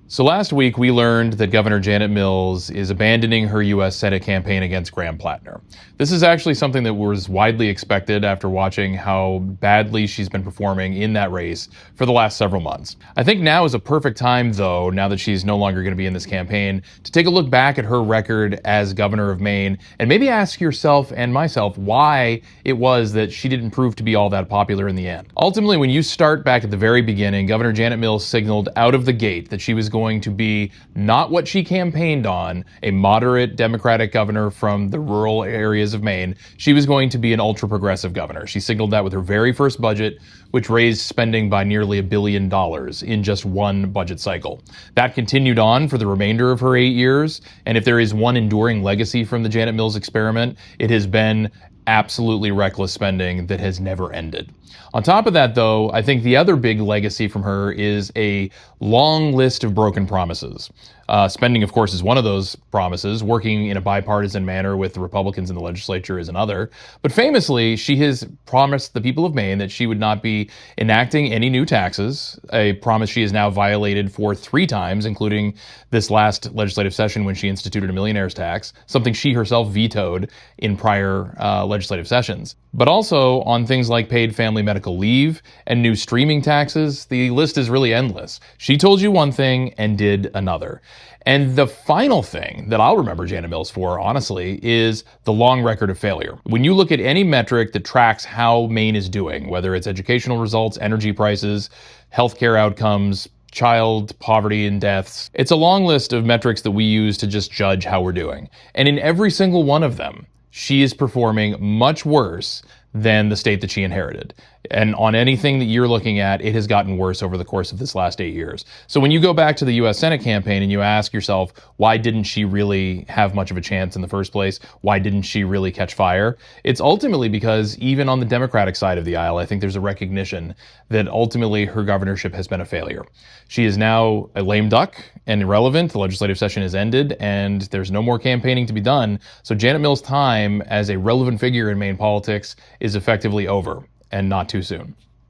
So last week, we learned that Governor Janet Mills is abandoning her U.S. Senate campaign against Graham Plattner. This is actually something that was widely expected after watching how badly she's been performing in that race for the last several months. I think now is a perfect time, though, now that she's no longer going to be in this campaign, to take a look back at her record as governor of Maine and maybe ask yourself and myself why it was that she didn't prove to be all that popular in the end. Ultimately, when you start back at the very beginning, Governor Janet Mills signaled out of the gate that she was going to be not what she campaigned on, a moderate Democratic governor from the rural areas of Maine. She was going to be an ultra-progressive governor. She signaled that with her very first budget, which raised spending by nearly $1 billion in just one budget cycle. That continued on for the remainder of her 8 years, and if there is one enduring legacy from the Janet Mills experiment, it has been absolutely reckless spending that has never ended. On top of that, though, I think the other big legacy from her is a long list of broken promises. Spending, of course, is one of those promises. Working in a bipartisan manner with the Republicans in the legislature is another. But famously, she has promised the people of Maine that she would not be enacting any new taxes, a promise she has now violated for 3 times, including this last legislative session when she instituted a millionaire's tax, something she herself vetoed in prior legislative sessions. But also on things like paid family medical leave and new streaming taxes, the list is really endless. She told you one thing and did another. And the final thing that I'll remember Janet Mills for, honestly, is the long record of failure. When you look at any metric that tracks how Maine is doing, whether it's educational results, energy prices, healthcare outcomes, child poverty and deaths, it's a long list of metrics that we use to just judge how we're doing. And in every single one of them, she is performing much worse than the state that she inherited. And on anything that you're looking at, it has gotten worse over the course of this last 8 years. So when you go back to the U.S. Senate campaign and you ask yourself, why didn't she really have much of a chance in the first place? Why didn't she really catch fire? It's ultimately because even on the Democratic side of the aisle, I think there's a recognition that ultimately her governorship has been a failure. She is now a lame duck and irrelevant. The legislative session has ended and there's no more campaigning to be done. So Janet Mills' time as a relevant figure in Maine politics is effectively over, and not too soon.